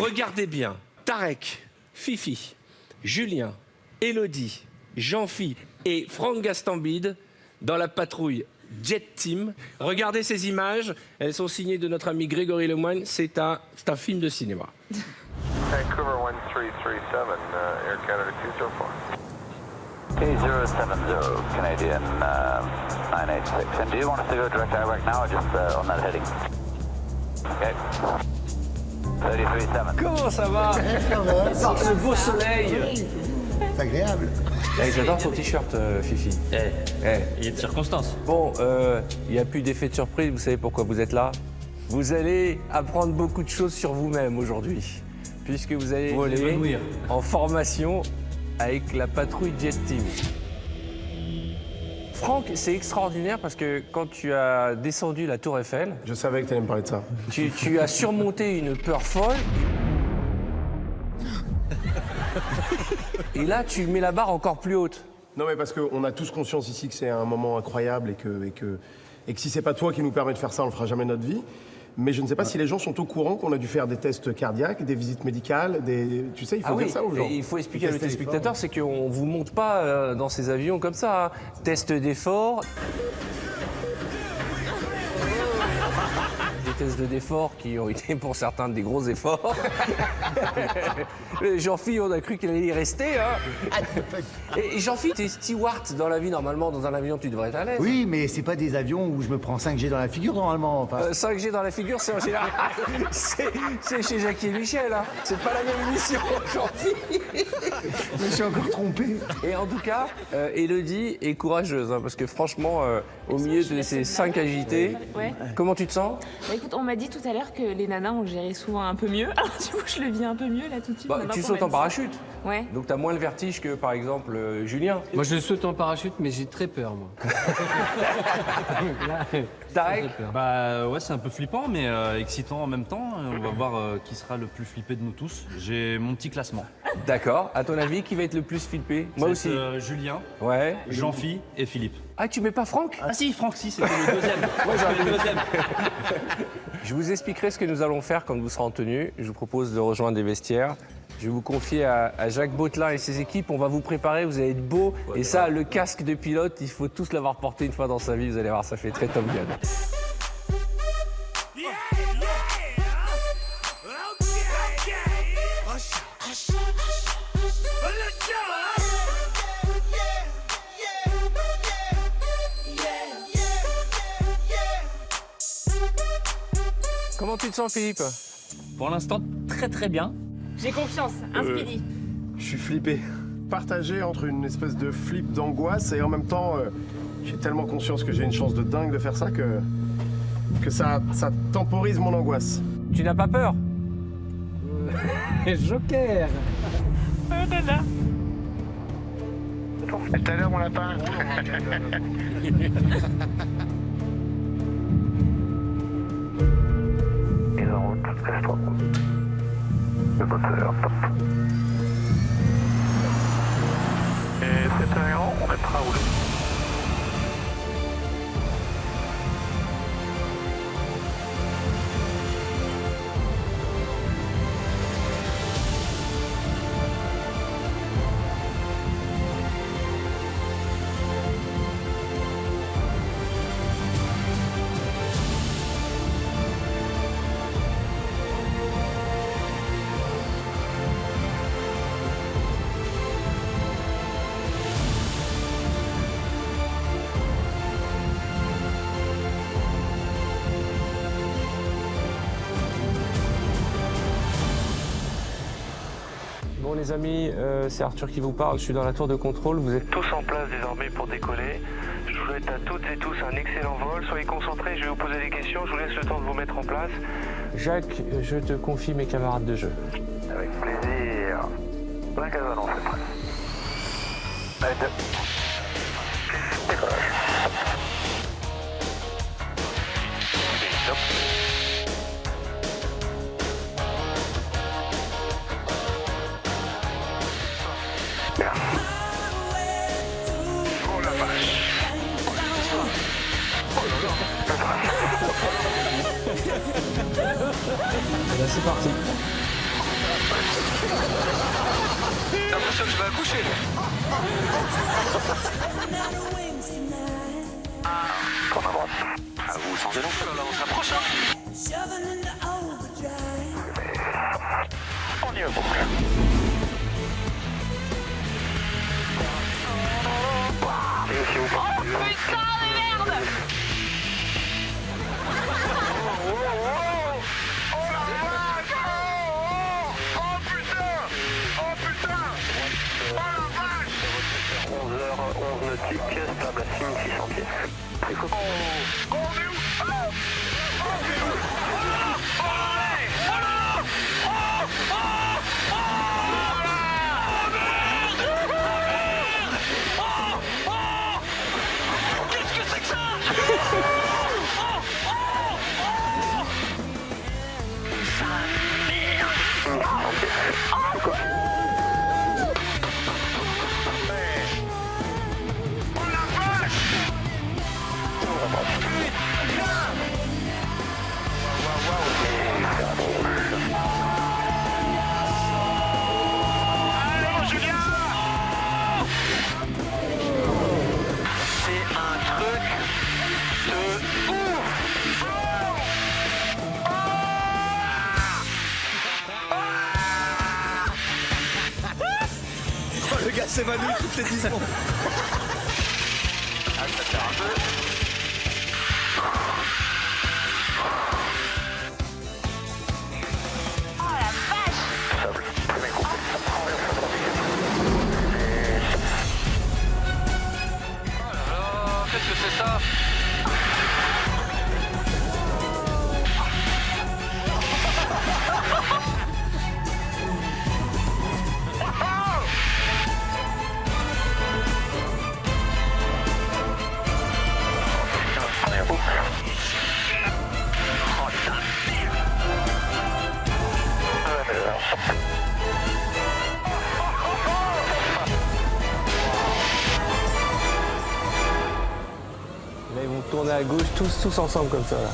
Regardez bien, Tarek, Fifi, Julien, Élodie, Jean-Phi et Franck Gastambide dans la patrouille Jet Team. Regardez ces images, elles sont signées de notre ami Grégory Lemoine. C'est un film de cinéma. Vancouver 1337, Air Canada 204. K070, Canadian 986. And do you want us to go direct direct now or just on that heading? Okay. 337. Comment ça va? Par ce beau soleil. C'est agréable. J'adore ton t-shirt, Fifi. Il y a de circonstances. Bon, il n'y a plus d'effet de surprise, vous savez pourquoi vous êtes là? Vous allez apprendre beaucoup de choses sur vous-même aujourd'hui, puisque vous allez voler en formation avec la patrouille Jet Team. Franck, c'est extraordinaire parce que quand tu as descendu la tour Eiffel... Je savais que tu allais me parler de ça. Tu as surmonté une peur folle. Et là, tu mets la barre encore plus haute. Non, mais parce qu'on a tous conscience ici que c'est un moment incroyable et que si c'est pas toi qui nous permet de faire ça, on le fera jamais de notre vie. Mais je ne sais pas si les gens sont au courant qu'on a dû faire des tests cardiaques, des visites médicales, tu sais, il faut dire ça aux gens. Et il faut expliquer à nos téléspectateurs, c'est qu'on ne vous monte pas dans ces avions comme ça. Hein. Test d'effort. Des tests d'effort qui ont été pour certains des gros efforts. Jean-Phi, on a cru qu'il allait y rester. Hein. Et Jean-Phi, t'es steward dans la vie, normalement, dans un avion, tu devrais être à l'aise. Oui, mais c'est pas des avions où je me prends 5G dans la figure, normalement. Enfin... 5G dans la figure, c'est en général... c'est chez Jackie et Michel, hein. C'est pas la même émission, Jean-Phi. Je me suis encore trompé. Et en tout cas, Élodie est courageuse, hein, parce que franchement, au milieu de ces 5 agités, comment tu te sens? Bah, écoute, on m'a dit tout à l'heure que les nanas, on le gérait souvent un peu mieux. Alors du coup, je le vis un peu mieux là tout de suite. Tu sautes en parachute. Ouais. Donc t'as moins le vertige que par exemple Julien. Moi, je saute en parachute, mais j'ai très peur, moi. Tarek. Bah ouais, c'est un peu flippant, mais excitant en même temps. On va voir qui sera le plus flippé de nous tous. J'ai mon petit classement. D'accord. À ton avis, qui va être le plus flippé? Moi aussi. Julien, Ouais. Jean-Phi et Philippe. Ah, tu mets pas Franck? Ah si, Franck, si, c'était le deuxième. Ouais, j'aurais le deuxième. Je vous expliquerai ce que nous allons faire quand vous serez en tenue. Je vous propose de rejoindre les vestiaires. Je vais vous confier à Jacques Bautelin et ses équipes. On va vous préparer, vous allez être beau. Ouais, et ça, le casque de pilote, il faut tous l'avoir porté une fois dans sa vie. Vous allez voir, ça fait très Top Gun. Comment tu te sens, Philippe? Pour l'instant, très très bien. J'ai confiance, un speedy. Je suis flippé. Partagé entre une espèce de flip d'angoisse et en même temps, j'ai tellement conscience que j'ai une chance de dingue de faire ça que ça temporise mon angoisse. Tu n'as pas peur? Joker. Oh là là. À tout à l'heure, mon lapin. Mise en route, S3. Le moteur, top. Et c'est un grand, on est prêt à rouler. Bon les amis, c'est Arthur qui vous parle, je suis dans la tour de contrôle, vous êtes... Tous en place désormais pour décoller. Je vous souhaite à toutes et tous un excellent vol. Soyez concentrés, je vais vous poser des questions. Je vous laisse le temps de vous mettre en place. Jacques, je te confie mes camarades de jeu. Avec plaisir. 20 casanons, c'est prêt. Allez, décollage. Top. Bien. Oh la vache. Oh là là. Et là c'est parti. l'impression que je vais accoucher. Tourne à droite. À vous, sans élan. Oh là là, on s'approche, hein. On y va, boucle. Et aussi, vous partez. Putain de merde! Nautique, stable à 6600 pieds. Écoute. Qu'est-ce que c'est que ça? Le gars s'évanouit toutes les 10 secondes. Qu'est-ce que c'est ça? Là, ils vont tourner à gauche, tous ensemble comme ça, là.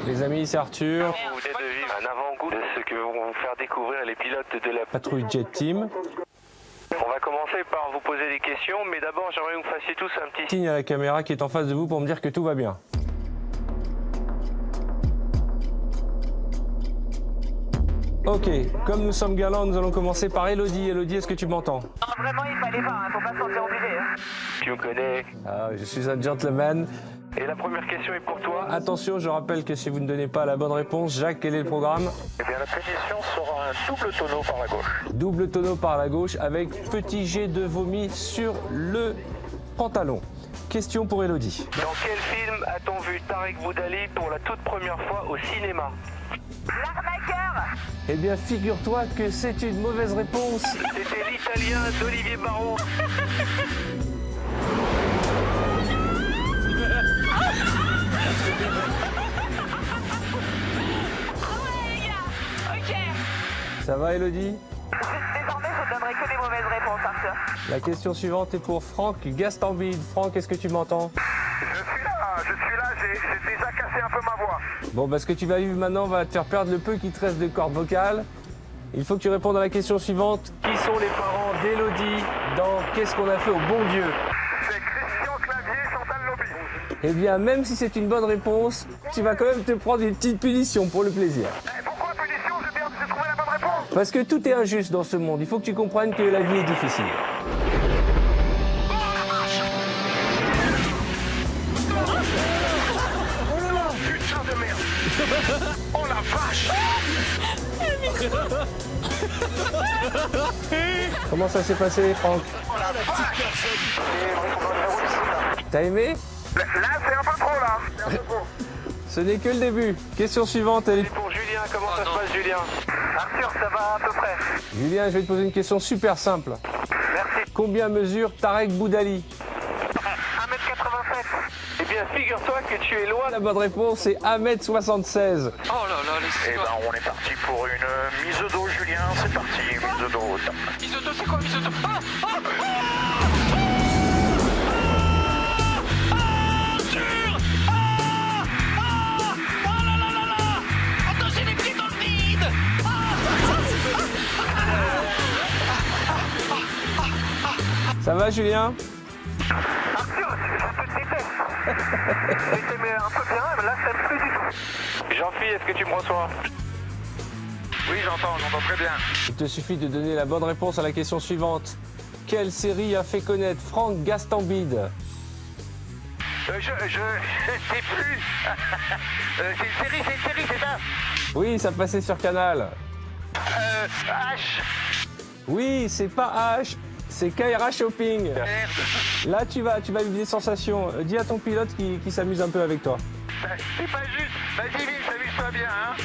Les amis, c'est Arthur, Vous venez de vivre un avant-goût de ce que vont vous faire découvrir les pilotes de la patrouille Jet Team. On va commencer par vous poser des questions, mais d'abord j'aimerais que vous fassiez tous un petit Signe à la caméra qui est en face de vous pour me dire que tout va bien. Ok, comme nous sommes galants, nous allons commencer par Elodie. Elodie, est-ce que tu m'entends? Vraiment, il fallait pas, faut pas se sentir obligé. Tu me connais. Ah, je suis un gentleman. Et la première question est pour toi. Attention, je rappelle que si vous ne donnez pas la bonne réponse, Jacques, quel est le programme? Eh bien la punition sera un double tonneau par la gauche. Double tonneau par la gauche avec petit jet de vomi sur le pantalon. Question pour Elodie. Dans quel film a-t-on vu Tarek Boudali pour la toute première fois au cinéma? L'arnaqueur! Eh bien, figure-toi que c'est une mauvaise réponse. C'était l'Italien d'Olivier Barrault. Ok. Ça va, Elodie? Désormais, je donnerai que des mauvaises réponses, Arthur. La question suivante est pour Franck Gastambide. Franck, est-ce que tu m'entends? Je suis là, j'ai déjà cassé un peu ma voix. Bon, bah, ce que tu vas vivre maintenant va te faire perdre le peu qui te reste de cordes vocales. Il faut que tu répondes à la question suivante. Qui sont les parents d'Elodie dans Qu'est-ce qu'on a fait au bon Dieu? C'est Christian Clavier, Chantal Lobby. Eh bien, même si c'est une bonne réponse, tu vas quand même te prendre une petite punition pour le plaisir. Pourquoi punition? J'ai trouvé la bonne réponse. Parce que tout est injuste dans ce monde. Il faut que tu comprennes que la vie est difficile. Putain de merde. Oh la vache. Comment ça s'est passé, Franck? T'as aimé? Là, c'est un peu trop, là. Ce n'est que le début. Question suivante, elle est... Pour Julien, comment ça se passe, Julien? Arthur, ça va à peu près. Julien, je vais te poser une question super simple. Merci. Combien mesure Tarek Boudali? 1m87. Eh bien, figure-toi que tu es loin. La bonne réponse est 1m76. Oh là là, les Eh ben, on est parti pour une mise d'eau, Julien. C'est parti, mise d'eau. Mise d'eau, c'est quoi mise d'eau? Ça va, Julien? Arthur, je te déteste. Je t'aimais un peu bien, mais là, ça me plus du tout. Jean-Philippe, est-ce que tu me reçois? Oui, j'entends très bien. Il te suffit de donner la bonne réponse à la question suivante. Quelle série a fait connaître Franck Gastambide? Je sais plus. C'est une série, c'est ça? Oui, ça passait sur Canal. H. Oui, c'est pas H, c'est Kaira Shopping. Merde. Là, tu vas vivre des sensations. Dis à ton pilote qui s'amuse un peu avec toi. C'est pas juste. Vas-y, vite, s'amuse-toi bien, hein.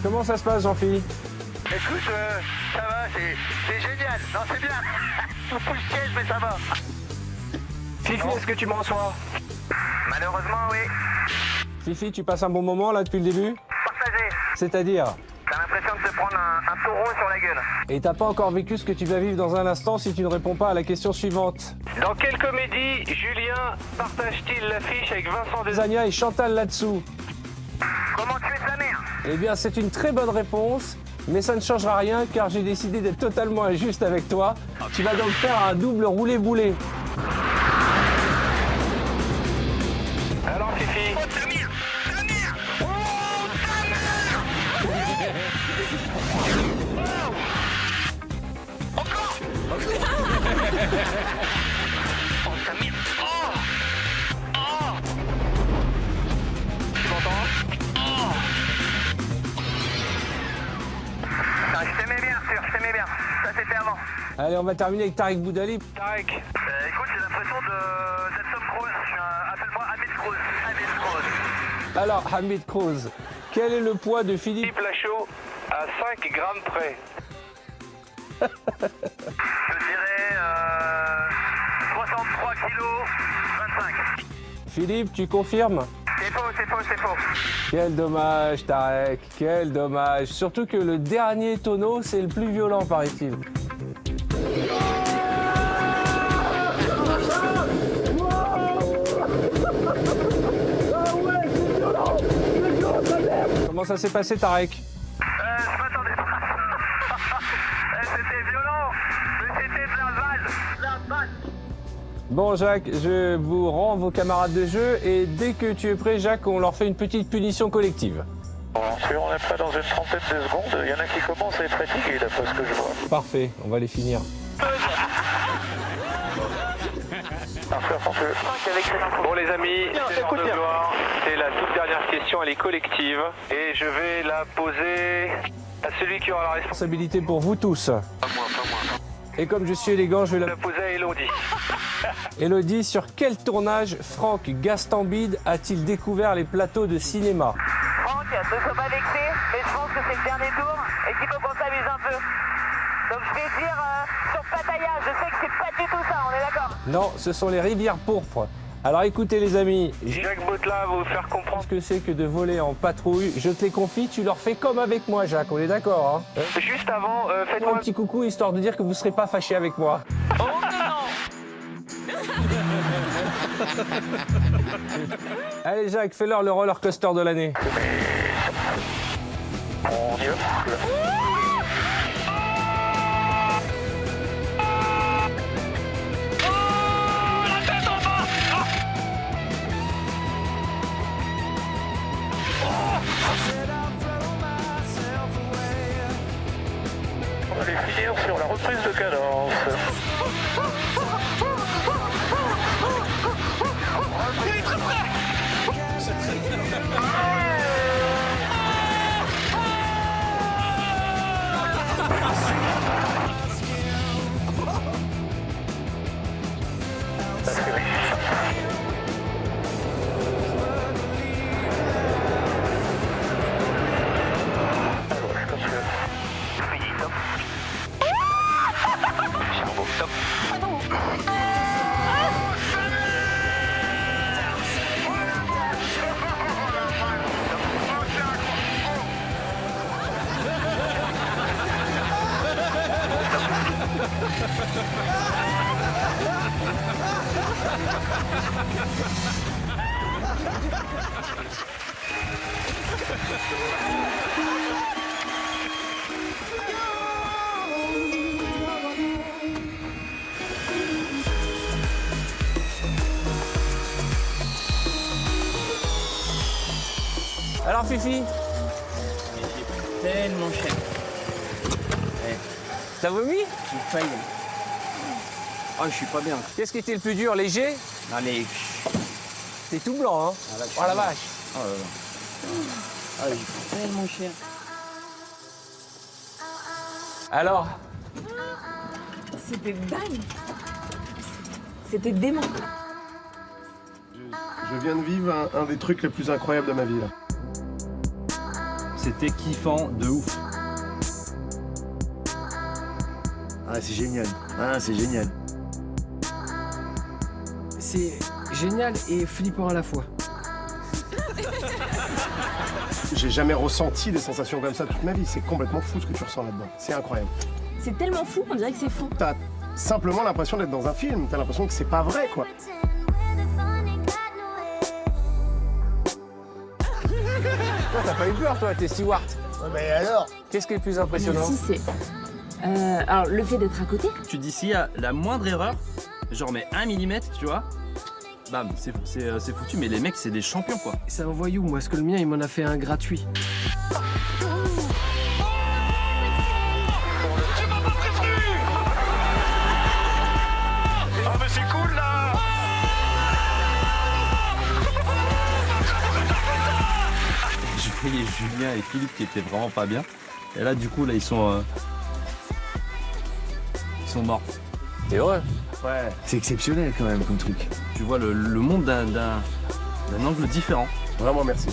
Comment ça se passe, Jean-Philippe? Écoute, ça va, c'est génial. Non, c'est bien. Tout fout le piège, mais ça va. Fifi, est-ce que tu me reçois? Malheureusement, oui. Fifi, tu passes un bon moment là depuis le début? Partagé. C'est-à-dire? T'as l'impression de te prendre un taureau sur la gueule. Et t'as pas encore vécu ce que tu vas vivre dans un instant si tu ne réponds pas à la question suivante. Dans quelle comédie Julien partage-t-il l'affiche avec Vincent Design? Zania et Chantal là-dessous. Comment tuer sa mère? Eh bien, c'est une très bonne réponse, mais ça ne changera rien car j'ai décidé d'être totalement injuste avec toi. Tu vas donc faire un double roulé-boulé. Alors, Fifi? Tu m'entends? Je t'aimais bien, Arthur, je t'aimais bien. Ça, c'était avant. Allez, on va terminer avec Tarek Boudali. Tarek, Écoute, j'ai l'impression d'être Tom Cruise. Appelle-moi Hamid Cruise. Hamid Cruise. Alors, Hamid Cruz, quel est le poids de Philippe? Philippe Lachaud à 5 grammes près. Je dirais 63 kilos, 25. Philippe, tu confirmes? C'est faux, c'est faux, c'est faux. Quel dommage, Tarek, quel dommage. Surtout que le dernier tonneau, c'est le plus violent, paraît-il. Comment ça s'est passé, Tarek? Je m'attendais pas. C'était violent, mais c'était de la balle. Bon, Jacques, je vous rends vos camarades de jeu et dès que tu es prêt, Jacques, on leur fait une petite punition collective. On est prêt dans une trentaine de secondes. Il y en a qui commencent à être fatigués, d'après ce que je vois. Parfait, on va les finir. Bon les amis, c'est l'heure de gloire. C'est la toute dernière question, elle est collective. Et je vais la poser à celui qui aura la Responsabilité pour vous tous. Pas moi. Et comme je suis élégant, je vais La poser à Elodie. Elodie, sur quel tournage Franck Gastambide a-t-il découvert les plateaux de cinéma? Franck, ne sois pas vexé, mais je pense que c'est le dernier tour et qu'il faut qu'on s'amuse un peu. Donc je vais dire sur Pattaya, je sais que c'est pas du tout ça, on est d'accord? Non, ce sont les rivières pourpres. Alors écoutez les amis, Jacques Bottela va vous faire comprendre. ce que c'est que de voler en patrouille, je te les confie, tu leur fais comme avec moi, Jacques, on est d'accord, hein? Juste avant, Fais-moi faites-moi un petit coucou histoire de dire que vous ne serez pas fâché avec moi. Oh non! Allez Jacques, fais-leur le roller coaster de l'année. On y va. On va les finir sur la reprise de cadence. Alors Fifi, Tellement cher. t'as vomi? J'ai failli. Oh, je suis pas bien. Qu'est-ce qui était le plus dur, léger? Non, mais. T'es tout blanc, hein? Ah, là, Oh la vache. Oh là là. Ah, j'ai tellement cher. Alors, C'était dingue. C'était dément. Je viens de vivre un des trucs les plus incroyables de ma vie là. C'était kiffant de ouf. Ah, c'est génial. Ah, c'est génial. C'est génial et flippant à la fois. J'ai jamais ressenti des sensations comme ça toute ma vie. C'est complètement fou ce que tu ressens là-dedans. C'est incroyable. C'est tellement fou qu'on dirait que c'est faux. T'as simplement l'impression d'être dans un film. T'as l'impression que c'est pas vrai, quoi. toi, t'as pas eu peur, toi, t'es steward. Mais alors? Qu'est-ce qui est le plus impressionnant? Ici, c'est. Alors, le fait d'être à côté. Tu dis s'il y a la moindre erreur, genre mais 1 mm, tu vois, bam, c'est foutu, mais les mecs, c'est des champions, quoi. C'est un voyou, moi, parce que le mien, il m'en a fait un gratuit. Ah mais c'est cool là. Je voyais Julien et Philippe qui étaient vraiment pas bien. Et là, du coup, là, ils sont morts. T'es heureux? Ouais. C'est exceptionnel quand même comme truc. Tu vois le monde d'un angle différent. Vraiment, merci.